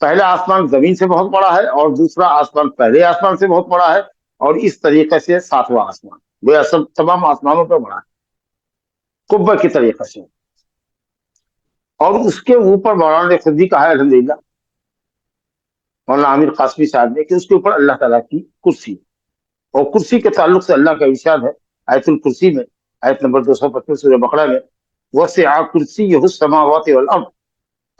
پہلا آسمان زمین سے بہت بڑا ہے اور دوسرا آسمان پہلے آسمان سے بہت بڑا ہے، اور اس طریقے سے ساتواں آسمان وہ سب تمام آسمانوں پہ بڑا ہے قبہ کی طریقے سے، اور اس کے اوپر مولانا نے خود بھی کہا ہے الحمدللہ، مولانا عامر قاسمی صاحب نے، کہ اس کے اوپر اللہ تعالیٰ کی کرسی، اور کرسی کے تعلق سے اللہ کا ارشاد ہے آیت الکرسی میں، آیت نمبر 225 سورہ بقرہ میں، وسع کرسیہ السماوات والارض،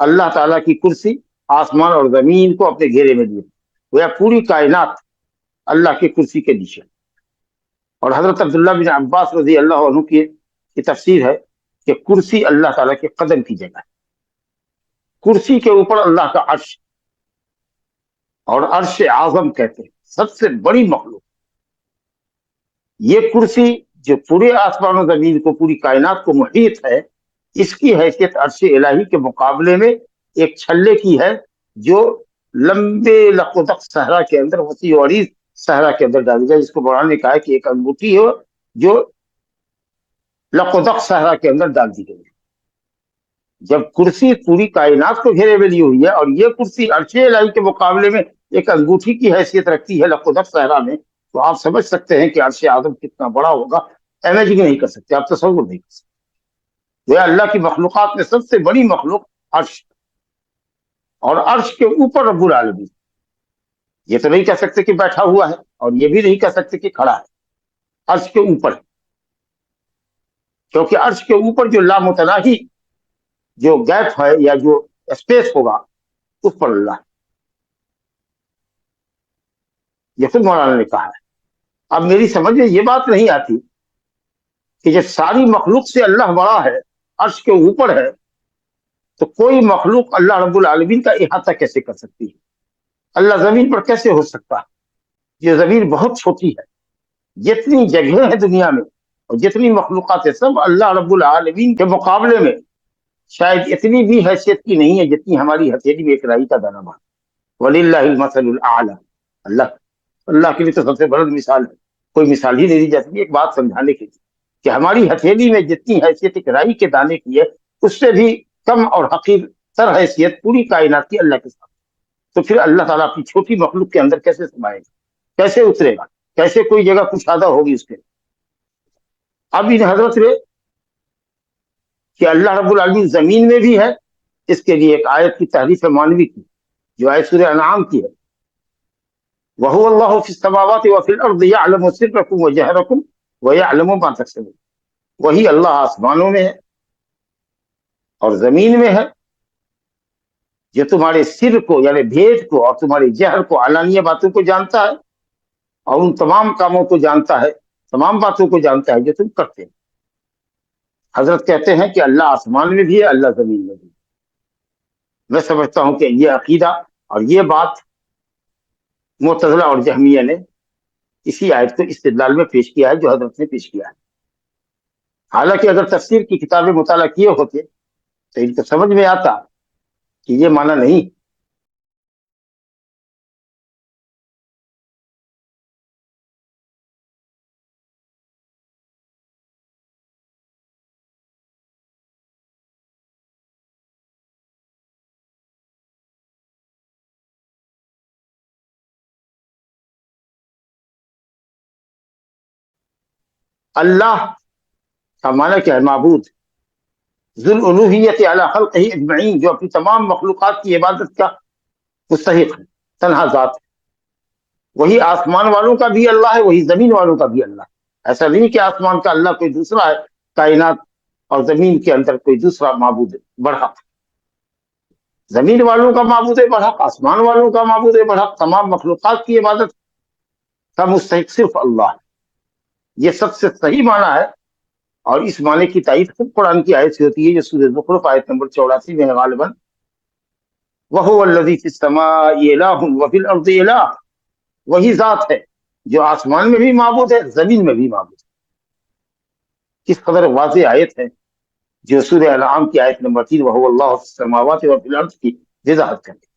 اللہ تعالیٰ کی کرسی آسمان اور زمین کو اپنے گھیرے میں لیے، وہ پوری کائنات اللہ کی کرسی کے نیچے۔ اور حضرت عبداللہ بن عباس رضی اللہ عنہ کی تفسیر ہے کہ کرسی اللہ تعالیٰ کے قدم کی جگہ ہے، کرسی کے اوپر اللہ کا عرش، اور عرش اعظم کہتے ہیں سب سے بڑی مخلوق، یہ کرسی جو پورے آسمان و زمین کو، پوری کائنات کو محیط ہے، اس کی حیثیت عرش الہی کے مقابلے میں ایک چھلے کی ہے، جو لمبے لقدق صحرا کے اندر، وسیع و عریض صحرا کے اندر ڈالی جائے، جس کو مولانا نے کہا ہے کہ ایک انگوٹھی ہو جو لقدق صحرا کے اندر ڈال دی گئی ہے۔ جب کرسی پوری کائنات کو گھیرے میں لی ہوئی ہے، اور یہ کرسی عرش الہی کے مقابلے میں ایک انگوٹھی کی حیثیت رکھتی ہے لقدق صحرا میں، تو آپ سمجھ سکتے ہیں کہ عرش اعظم کتنا بڑا ہوگا، امیجن نہیں کر سکتے، آپ تصور نہیں کر سکتے۔ وہ اللہ کی مخلوقات میں سب سے بڑی مخلوق عرش، اور عرش کے اوپر رب العالمین، یہ تو نہیں کہہ سکتے کہ بیٹھا ہوا ہے، اور یہ بھی نہیں کہہ سکتے کہ کھڑا ہے، عرش کے اوپر، کیونکہ عرش کے اوپر جو لامتناہی جو گیپ ہے یا جو اسپیس ہوگا، اس پر اللہ، یہ خود مولانا نے کہا ہے۔ اب میری سمجھ میں یہ بات نہیں آتی کہ جب ساری مخلوق سے اللہ بڑا ہے، عرش کے اوپر ہے، تو کوئی مخلوق اللہ رب العالمین کا احاطہ کیسے کر سکتی ہے؟ اللہ زمین پر کیسے ہو سکتا ہے؟ یہ زمین بہت چھوٹی ہے، جتنی جگہ ہے دنیا میں اور جتنی مخلوقات ہے، سب اللہ رب العالمین کے مقابلے میں شاید اتنی بھی حیثیت کی نہیں ہے جتنی ہماری ہتھیلی میں ایک رائی کا دانہ بان۔ وَلِلَّهِ الْمَثَلُ الْأَعْلَى، اللہ کے لیے تو سب سے بڑی مثال ہے، کوئی مثال ہی نہیں دی جا سکتی۔ ایک بات سمجھانے کے لیے کہ ہماری ہتھیلی میں جتنی حیثیت ایک رائی کے دانے کی ہے، اس سے بھی کم اور حقیر تر حیثیت پوری کائنات کی اللہ کے ساتھ، تو پھر اللہ تعالیٰ اپنی چھوٹی مخلوق کے اندر کیسے سمائے گا، کیسے اترے گا، کیسے کوئی جگہ کشادہ ہوگی اس کے؟ اب ان حضرت نے کہ اللہ رب العالمین زمین میں بھی ہے، اس کے لیے ایک آیت کی تحریف معنوی کی، جو آیت سورہ انعام کی ہے، وَهُوَ اللَّهُ فِي السَّمَاوَاتِ وَفِي الْأَرْضِ يَعْلَمُ سِرَّكُمْ وَجَهْرَكُمْ وَيَعْلَمُ مَا تَكْسِبُونَ، وہی اللہ آسمانوں میں ہے اور زمین میں ہے، جو تمہارے سر کو یعنی بھید کو اور تمہاری جہر کو، علانیہ باتوں کو جانتا ہے، اور ان تمام کاموں کو جانتا ہے، تمام باتوں کو جانتا ہے جو تم کرتے ہیں۔ حضرت کہتے ہیں کہ اللہ آسمان میں بھی ہے، اللہ زمین میں بھی ہے۔ میں سمجھتا ہوں کہ یہ عقیدہ اور یہ بات معتزلہ اور جہمیہ نے اسی آیت کو استدلال میں پیش کیا ہے جو حضرت نے پیش کیا ہے۔ حالانکہ اگر تفسیر کی کتابیں مطالعہ کیے ہوتے تو ان کو سمجھ میں آتا کہ یہ معنی نہیں۔ اللہ کا معنی کیا ہے؟ معبود، ذو الالوہیت علی خلقہ اجمعین، جو اپنی تمام مخلوقات کی عبادت کا مستحق ہے، تنہا ذات ہے۔ وہی آسمان والوں کا بھی اللہ ہے، وہی زمین والوں کا بھی اللہ ہے۔ ایسا نہیں کہ آسمان کا اللہ کوئی دوسرا ہے، کائنات اور زمین کے اندر کوئی دوسرا معبود ہے برحق۔ زمین والوں کا معبود ہے برحق، آسمان والوں کا معبود ہے برحق، تمام مخلوقات کی عبادت کا مستحق صرف اللہ ہے۔ یہ سب سے صحیح معنی ہے، اور اس معنی کی تائید خود قرآن کی آیت سے ہوتی ہے، جو سورہ زخرف آیت نمبر 84 میں ہے غالباً، وَهُوَ الَّذِي فِي السَّمَاءِ إِلَٰهٌ وَفِي الْأَرْضِ إِلَٰهٌ، وہی ذات ہے جو آسمان میں بھی معبود ہے، زمین میں بھی معبود ہے۔ کس قدر واضح آیت ہے جو سورہ انعام کی آیت نمبر 3 وَهُوَ اللَّهُ فِي السَّمَاوَاتِ وَفِي الْأَرْضِ کی وضاحت کرتی ہے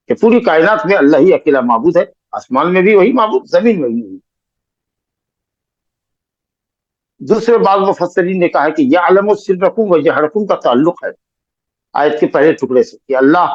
کہ پوری کائنات میں اللہ ہی اکیلا معبود ہے، آسمان میں بھی وہی معبود، زمین میں بھی وہی۔ دوسرے بعض مفسرین نے کہا ہے کہ یعلم سرکم و جہرکم کا تعلق ہے آیت کے پہلے ٹکڑے سے، کہ اللہ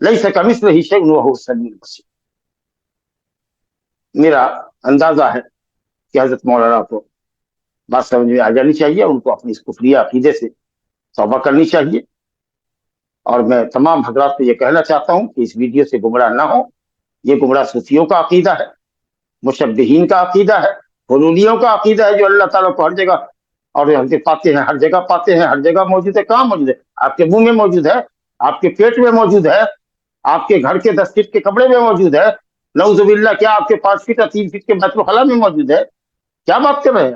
ليس كمثله شيء وهو السميع البصير. میرا اندازہ ہے کہ حضرت مولانا کو بات سمجھ میں آ جانی چاہیے، ان کو اپنی اس کفریہ عقیدے سے توبہ کرنی چاہیے. اور میں تمام حضرات کو یہ کہنا چاہتا ہوں کہ اس ویڈیو سے گمراہ نہ ہو. یہ گمراہ صوفیوں کا عقیدہ ہے، مشبہین کا عقیدہ ہے، حلولیوں کا عقیدہ ہے، جو اللہ تعالیٰ کو ہر جگہ اور پاتے ہیں، ہر جگہ پاتے ہیں، ہر جگہ موجود ہے. کہاں موجود ہے؟ آپ کے منہ میں موجود ہے، آپ کے پیٹ میں موجود ہے، آپ کے گھر کے 10 فٹ کے کپڑے میں موجود ہے. نعوذ باللہ، کیا آپ کے 5 فٹ اور 3 فٹ کے بیت الخلاء میں موجود ہے؟ کیا بات کر رہے ہیں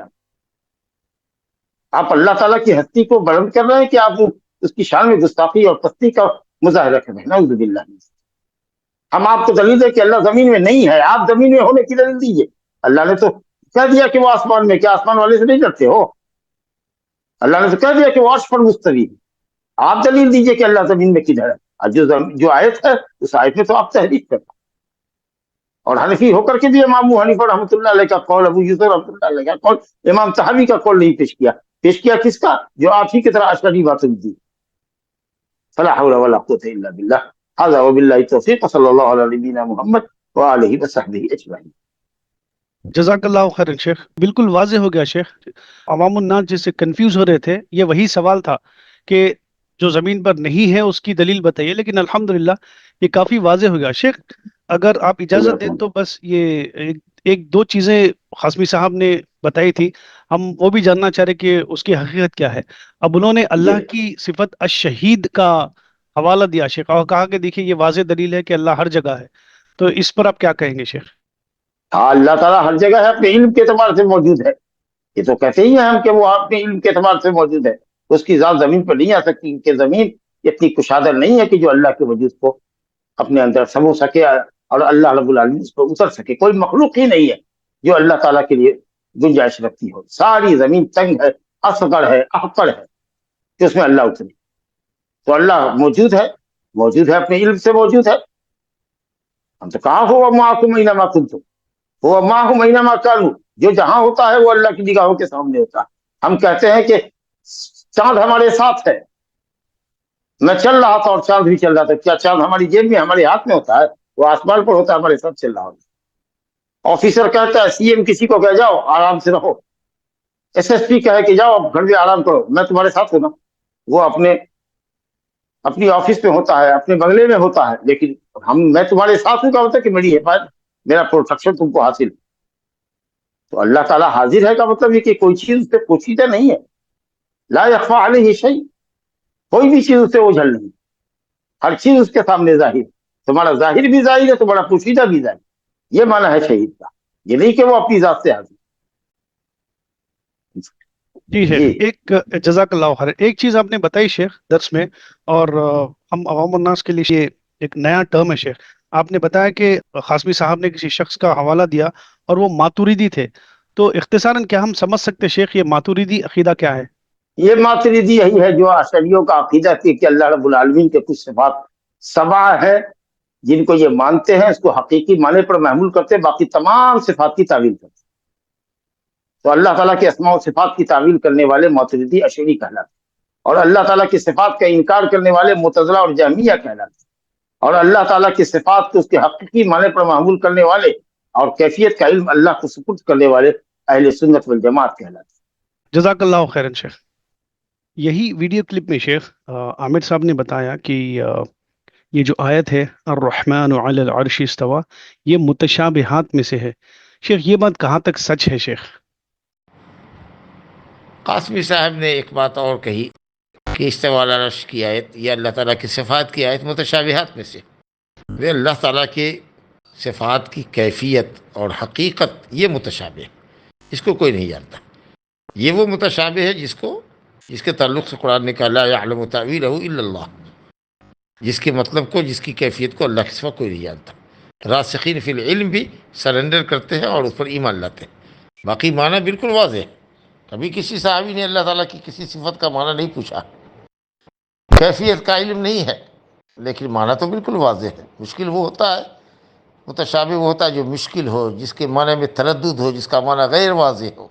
آپ؟ اللہ تعالیٰ کی ہستی کو بلند کر رہے ہیں کہ آپ اس کی شان میں گستاخی اور پستی کا مظاہرہ کر رہے ہیں. نعوذ باللہ. ہم آپ کو دلیل دیں کہ اللہ زمین میں نہیں ہے، آپ زمین میں ہونے کی دلیل دیجیے. اللہ نے تو کہہ دیا کہ وہ آسمان میں، کیا آسمان والے سے نہیں ڈرتے ہو؟ اللہ نے تو کہہ دیا کہ وہ عرش پر مستوی ہے. آپ دلیل دیجیے کہ اللہ زمین میں کدھر ہے. جو آیت ہے اس آیت میں تو آپ تحریف کرتے. اور حنفی ہو کر کے بھی امام ابو حنیفہ رحمۃ اللہ علیہ کا قول، ابو یوسف رحمۃ اللہ علیہ کا قول، امام طحاوی کا قول نہیں پیش کیا. پیش کیا کس کا؟ جو آپ ہی کی طرح اشعری باتیں دی. فلا حول ولا قوة الا بالله. هذا وبالله التوفيق، صلی اللہ علیہ نبینا محمد وآلہ وصحبہ اجمعین. جزاک اللہ خیر شیخ، بالکل واضح ہو گیا شیخ. عوام الناس جس سے کنفیوز ہو رہے تھے، یہ وہی سوال تھا کہ جو زمین پر نہیں ہے اس کی دلیل بتائیے، لیکن الحمدللہ یہ کافی واضح ہو گیا. شیخ اگر آپ اجازت دیں تو بس یہ ایک دو چیزیں قاسمی صاحب نے بتائی تھی، ہم وہ بھی جاننا چاہ رہے کہ اس کی حقیقت کیا ہے. اب انہوں نے اللہ کی صفت الشہید کا حوالہ دیا شیخ، اور کہا کہ دیکھیے یہ واضح دلیل ہے کہ اللہ ہر جگہ ہے. تو اس پر آپ کیا کہیں گے شیخ؟ ہاں، اللہ تعالیٰ ہر جگہ ہے، اپنے علم کے اعتبار سے موجود ہے. یہ تو کہتے ہی ہیں ہم کہ وہ اپنے علم کے اعتبار سے موجود ہے. اس کی ذات زمین پر نہیں آ سکتی، کہ زمین اتنی کشادہ نہیں ہے کہ جو اللہ کے وجود کو اپنے اندر سمو سکے اور اللہ رب العالمین اس پر اتر سکے. کوئی مخلوق ہی نہیں ہے جو اللہ تعالیٰ کے لیے گنجائش رکھتی ہو. ساری زمین تنگ ہے، اصغر ہے، احقر ہے کہ اس میں اللہ اترے. تو اللہ موجود ہے، موجود ہے، اپنے علم سے موجود ہے. ہم تو کہاں ہوا معکم اینما کنتم، ہوا معہم اینما کانوا. جو جہاں ہوتا ہے وہ اللہ کی نگاہوں کے سامنے ہوتا ہے. ہم کہتے ہیں کہ چاند ہمارے ساتھ ہے. میں چل رہا تھا اور چاند بھی چل رہا تھا. کیا چاند ہماری جیب میں، ہمارے ہاتھ میں ہوتا ہے؟ وہ آسمان پر ہوتا ہے، ہمارے ساتھ چل رہا ہوتا ہے. آفیسر کہتا ہے، سی ایم کسی کو کہ جاؤ آرام سے رہو. ایس ایس پی کہے کہ جاؤ اب گھر میں آرام کرو، میں تمہارے ساتھ ہوں نا. وہ اپنی آفس میں ہوتا ہے، اپنے بنگلے میں ہوتا ہے. لیکن میں تمہارے ساتھ ہوں کا ہوتا ہے کہ میری حفاظت، میرا پروٹیکشن تم کو حاصل. تو اللہ تعالیٰ حاضر ہے کا مطلب یہ کہ کوئی چیز اس پہ پوشیدہ نہیں ہے. لا یخفی علیہ شیء، کوئی بھی چیز اس سے اوجھل نہیں. ہر چیز اس کے سامنے ظاہر. تمہارا ظاہر بھی ظاہر ہے، تمہارا پوشیدہ بھی ظاہر. یہ معنی ہے شہید کا، یہ نہیں کہ وہ اپنی ذات سے حاضر. جی شیخ، جی ایک جزاک اللہ خیر، ایک چیز آپ نے بتائی شیخ درس میں، اور ہم عوام الناس کے لیے یہ ایک نیا ٹرم ہے شیخ. آپ نے بتایا کہ قاسمی صاحب نے کسی شخص کا حوالہ دیا اور وہ ماتوریدی تھے. تو اختصاراً کیا ہم سمجھ سکتے شیخ یہ ماتوریدی عقیدہ کیا ہے؟ یہ ماتریدی یہی ہے جو اشعریوں کا عقیدہ تھی کہ اللہ رب العالمین کے کچھ صفات سبع ہے جن کو یہ مانتے ہیں، اس کو حقیقی معنی پر محمول کرتے، باقی تمام صفات کی تعویل کرتے. تو اللہ تعالیٰ کے اسماء و صفات کی تعویل کرنے والے ماتریدی اشعری کہلاتے، اور اللہ تعالیٰ کی صفات کا انکار کرنے والے معتزلہ اور جہمیہ کہلاتے، اور اللہ تعالیٰ کی صفات کو اس کے حقیقی معنی پر محمول کرنے والے اور کیفیت کا علم اللہ کو سپرد کرنے والے اہل سنت والجماعت کہلاتے. جزاک اللہ خیرن شیخ. یہی ویڈیو کلپ میں شیخ عامر صاحب نے بتایا کہ یہ جو آیت ہے الرحمن علی العرش استوى، یہ متشابہات میں سے ہے. شیخ یہ بات کہاں تک سچ ہے شیخ؟ قاسمی صاحب نے ایک بات اور کہی کہ استوى علی العرش کی آیت، یہ اللہ تعالیٰ کی صفات کی آیت متشابہات میں سے. وہ اللہ تعالیٰ کے صفات کی کیفیت اور حقیقت یہ متشابہ، اس کو کوئی نہیں جانتا. یہ وہ متشابہ ہے جس کے تعلق سے قرآن نے کہا لا یعلم تأویلہ الا اللہ، جس کے مطلب کو، جس کی کیفیت کو اللہ کے سوا کوئی نہیں جانتا. راسخین فی العلم بھی سرنڈر کرتے ہیں اور اس پر ایمان لاتے ہیں. باقی معنی بالکل واضح ہے. کبھی کسی صحابی نے اللہ تعالیٰ کی کسی صفت کا معنی نہیں پوچھا، کیفیت کا علم نہیں ہے، لیکن معنی تو بالکل واضح ہے. مشکل وہ ہوتا ہے، متشابہ وہ ہوتا ہے جو مشکل ہو، جس کے معنی میں تردد ہو، جس کا معنی غیر واضح ہو.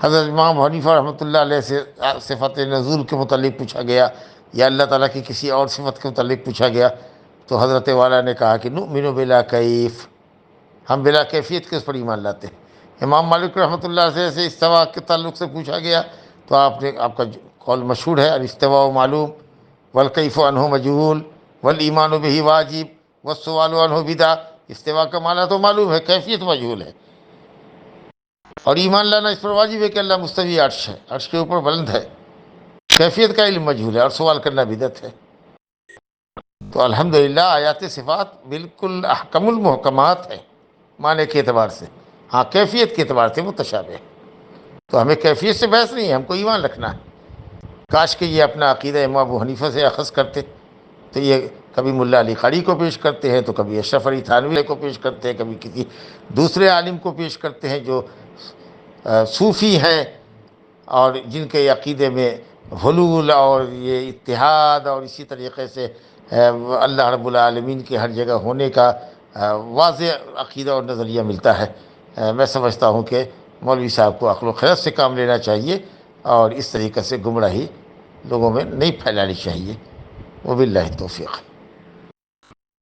حضرت امام حنیفہ رحمۃ اللہ علیہ سے صفت نزول کے متعلق پوچھا گیا یا اللہ تعالیٰ کی کسی اور صفت کے متعلق پوچھا گیا تو حضرت والا نے کہا کہ نؤمن بلا کیف، ہم بلا کیفیت کے اس پر ایمان لاتے ہیں۔ امام مالک رحمۃ اللہ سے استوا کے تعلق سے پوچھا گیا تو آپ کا قول مشہور ہے، الاستواء معلوم والکیف عنہ مجہول والایمان بہ واجب والسؤال عنہ بدعہ۔ استوا کا معنی تو معلوم ہے، کیفیت مجہول ہے، اور ایمان لانا اس پر واجب ہے کہ اللہ مستوی عرش ہے، عرش کے اوپر بلند ہے، کیفیت کا علم مجہول ہے، اور سوال کرنا بدعت ہے۔ تو الحمدللہ آیات صفات بالکل احکم المحکمات ہے معنی کے اعتبار سے، ہاں کیفیت کے اعتبار سے متشابہ ہے۔ تو ہمیں کیفیت سے بحث نہیں ہے، ہم کو ایمان رکھنا ہے۔ کاش کہ یہ اپنا عقیدہ امام ابو حنیفہ سے اخذ کرتے، تو یہ کبھی ملا علی قاری کو پیش کرتے ہیں، تو کبھی اشرف علی تھانوی کو پیش کرتے ہیں، کبھی کسی دوسرے عالم کو پیش کرتے ہیں جو صوفی ہیں اور جن کے عقیدے میں حلول اور یہ اتحاد اور اسی طریقے سے اللہ رب العالمین کے ہر جگہ ہونے کا واضح عقیدہ اور نظریہ ملتا ہے۔ میں سمجھتا ہوں کہ مولوی صاحب کو عقل و خرد سے کام لینا چاہیے اور اس طریقے سے گمراہی لوگوں میں نہیں پھیلانی چاہیے۔ وباللہ التوفیق۔